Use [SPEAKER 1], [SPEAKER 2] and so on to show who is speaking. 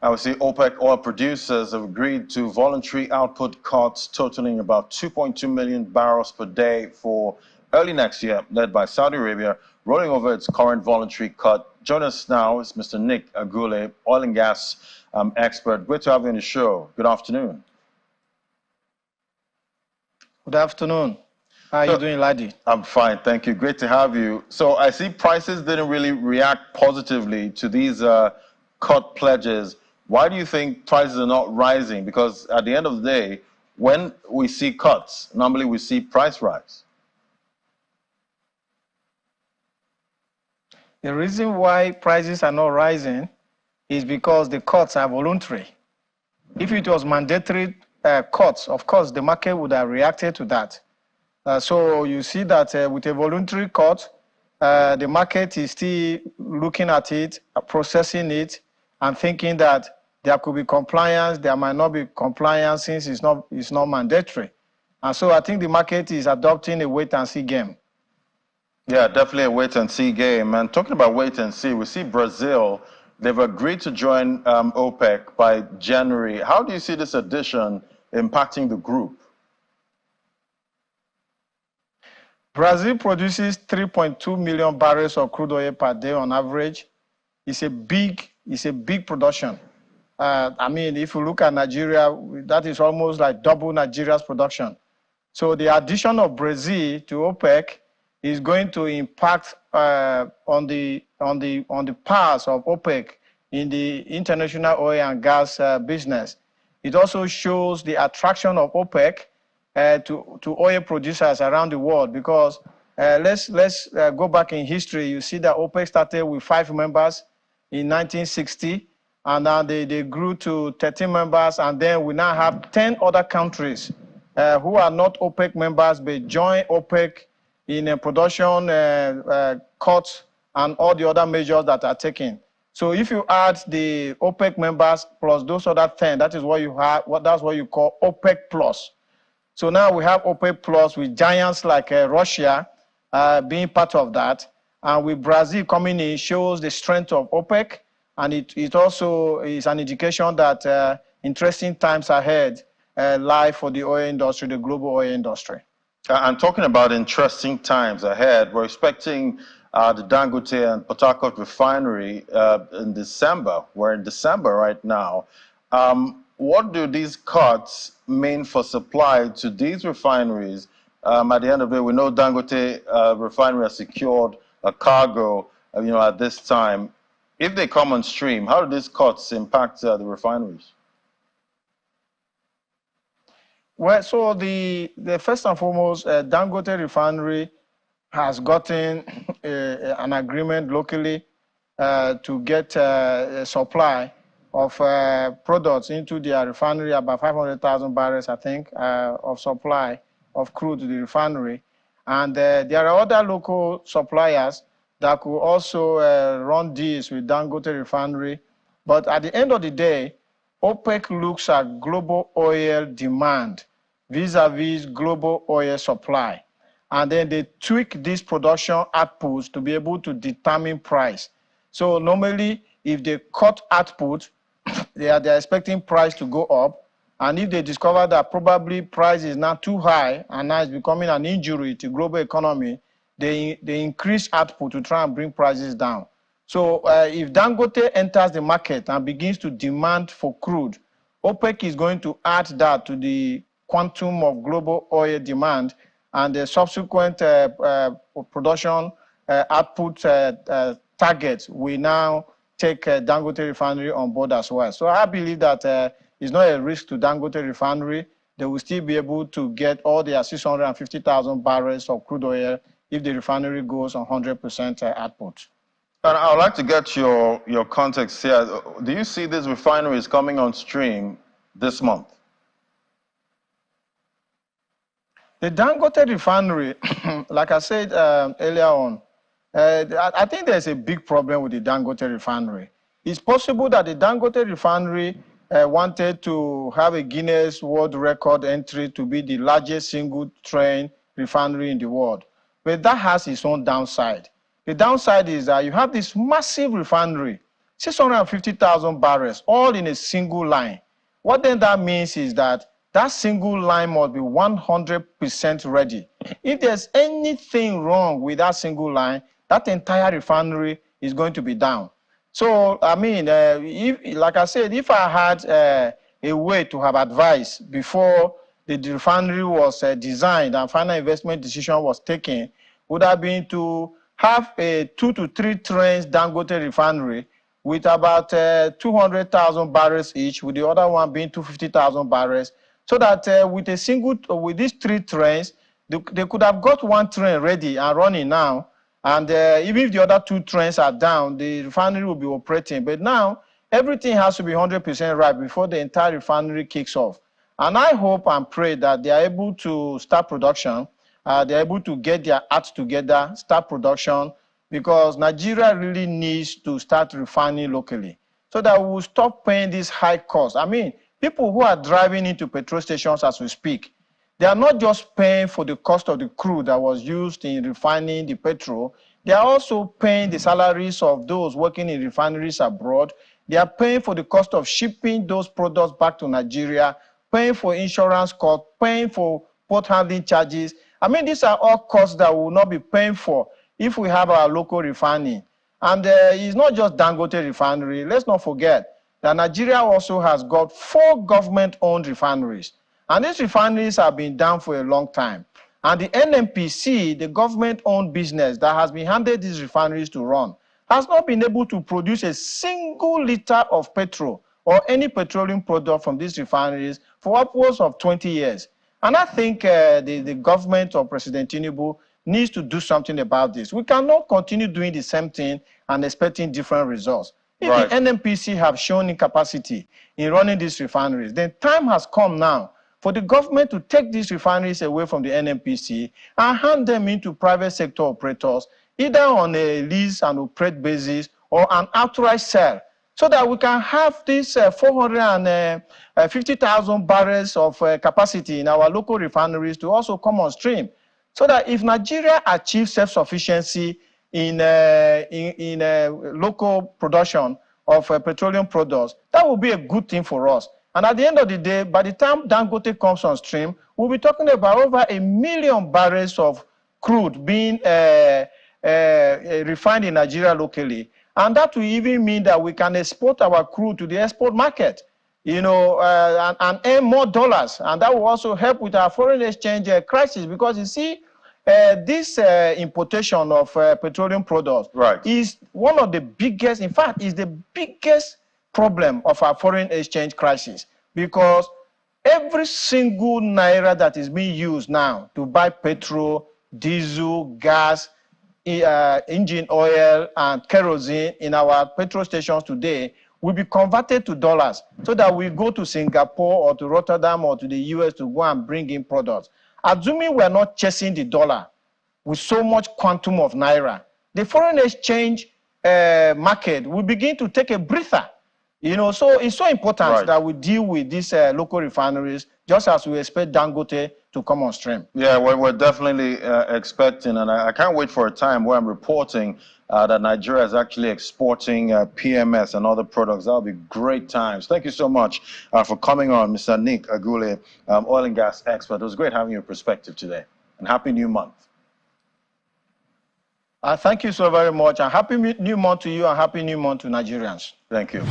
[SPEAKER 1] I would say OPEC oil producers have agreed to voluntary output cuts totaling about 2.2 million barrels per day for early next year, led by Saudi Arabia, rolling over its current voluntary cut. Join us now is Mr. Nick Agule, oil and gas expert. Great to have you on the show. Good afternoon.
[SPEAKER 2] Good afternoon. How are you doing, Ladi?
[SPEAKER 1] I'm fine, thank you. Great to have you. So I see prices didn't really react positively to these cut pledges. Why do you think prices are not rising? Because at the end of the day, when we see cuts, normally we see price rise.
[SPEAKER 2] The reason why prices are not rising is because the cuts are voluntary. If it was mandatory cuts, of course, the market would have reacted to that. So you see that with a voluntary cut, the market is still looking at it, processing it, and thinking that there could be compliance, there might not be compliance since it's not mandatory. And so I think the market is adopting a wait-and-see game.
[SPEAKER 1] Yeah, definitely a wait-and-see game. And talking about wait-and-see, we see Brazil, they've agreed to join OPEC by January. How do you see this addition impacting the group?
[SPEAKER 2] Brazil produces 3.2 million barrels of crude oil per day on average. It's a big production. I mean, if you look at Nigeria, that is almost like double Nigeria's production. So the addition of Brazil to OPEC is going to impact on the powers of OPEC in the international oil and gas business. It also shows the attraction of OPEC to oil producers around the world, because let's go back in history. You see that OPEC started with 5 members in 1960, and now they grew to 13 members, and then we now have 10 other countries who are not OPEC members but join OPEC in production cuts and all the other measures that are taken. So if you add the OPEC members plus those other 10, that is what you have. That's what you call OPEC plus. So now we have OPEC plus with giants like Russia being part of that, and with Brazil coming in shows the strength of OPEC, and it also is an indication that interesting times ahead lie for the oil industry, the global oil industry.
[SPEAKER 1] And talking about interesting times ahead, we're expecting the Dangote and Port Harcourt Refinery in December. We're in December right now. What do these cuts mean for supply to these refineries? At the end of the day, we know Dangote Refinery has secured a cargo, at this time. If they come on stream, how do these cuts impact the refineries?
[SPEAKER 2] Well, so the first and foremost, Dangote Refinery has gotten an agreement locally to get a supply of products into their refinery, about 500,000 barrels, I think, of supply of crude to the refinery. And there are other local suppliers that could also run deals with Dangote Refinery. But at the end of the day, OPEC looks at global oil demand vis-a-vis global oil supply. And then they tweak these production outputs to be able to determine price. So normally, if they cut output, they're expecting price to go up. And if they discover that probably price is not too high and now it's becoming an injury to global economy, they increase output to try and bring prices down. So if Dangote enters the market and begins to demand for crude, OPEC is going to add that to the quantum of global oil demand, and the subsequent production output targets will now take Dangote Refinery on board as well. So I believe that it's not a risk to Dangote Refinery. They will still be able to get all their 650,000 barrels of crude oil if the refinery goes on 100% output.
[SPEAKER 1] And I would like to get your context here. Do you see these refineries coming on stream this month?
[SPEAKER 2] The Dangote Refinery, like I said earlier on, I think there's a big problem with the Dangote Refinery. It's possible that the Dangote Refinery wanted to have a Guinness World Record entry to be the largest single train refinery in the world. But that has its own downside. The downside is that you have this massive refinery 650,000 barrels, all in a single line. What then that means is that that single line must be 100% ready. If there's anything wrong with that single line, that entire refinery is going to be down. So, I mean, like I said, if I had a way to have advice before the refinery was designed and final investment decision was taken, would have been to have a 2 to 3 trains Dangote refinery with about 200,000 barrels each, with the other one being 250,000 barrels, so that with these 3 trains, they could have got 1 train ready and running now. And even if the other 2 trains are down, the refinery will be operating. But now, everything has to be 100% right before the entire refinery kicks off. And I hope and pray that they are able to start production. They're able to get their acts together, start production, because Nigeria really needs to start refining locally so that we will stop paying this high cost. I mean, people who are driving into petrol stations as we speak, they are not just paying for the cost of the crude that was used in refining the petrol. They are also paying the salaries of those working in refineries abroad. They are paying for the cost of shipping those products back to Nigeria, paying for insurance costs, paying for port handling charges. I mean, these are all costs that we will not be paying for if we have our local refining. And it's not just Dangote refinery. Let's not forget that Nigeria also has got 4 government-owned refineries. And these refineries have been down for a long time. And the NNPC, the government-owned business that has been handed these refineries to run, has not been able to produce a single liter of petrol or any petroleum product from these refineries for upwards of 20 years. And I think the government of President Tinubu needs to do something about this. We cannot continue doing the same thing and expecting different results. If
[SPEAKER 1] Right.
[SPEAKER 2] the NNPC have shown incapacity in running these refineries, then time has come now for the government to take these refineries away from the NNPC and hand them into private sector operators, either on a lease and operate basis or an outright sale, so that we can have this 450,000 barrels of capacity in our local refineries to also come on stream. So that if Nigeria achieves self-sufficiency in local production of petroleum products, that will be a good thing for us. And at the end of the day, by the time Dangote comes on stream, we'll be talking about over 1 million barrels of crude being refined in Nigeria locally. And that will even mean that we can export our crude to the export market, and earn more dollars. And that will also help with our foreign exchange crisis, because you see, this importation of petroleum products is one of the biggest, in fact, is the biggest problem of our foreign exchange crisis, because every single naira that is being used now to buy petrol, diesel, gas, engine oil, and kerosene in our petrol stations today will be converted to dollars, so that we go to Singapore or to Rotterdam or to the US to go and bring in products. Assuming we're not chasing the dollar with so much quantum of naira, the foreign exchange market will begin to take a breather. So it's so important that we deal with these local refineries, just as we expect Dangote to come on stream.
[SPEAKER 1] Yeah, we're definitely expecting, and I can't wait for a time where I'm reporting that Nigeria is actually exporting PMS and other products. That'll be great times. Thank you so much for coming on, Mr. Nick Agule, oil and gas expert. It was great having your perspective today, and happy new month.
[SPEAKER 2] Thank you so very much, and happy new month to you, and happy new month to Nigerians.
[SPEAKER 1] Thank you.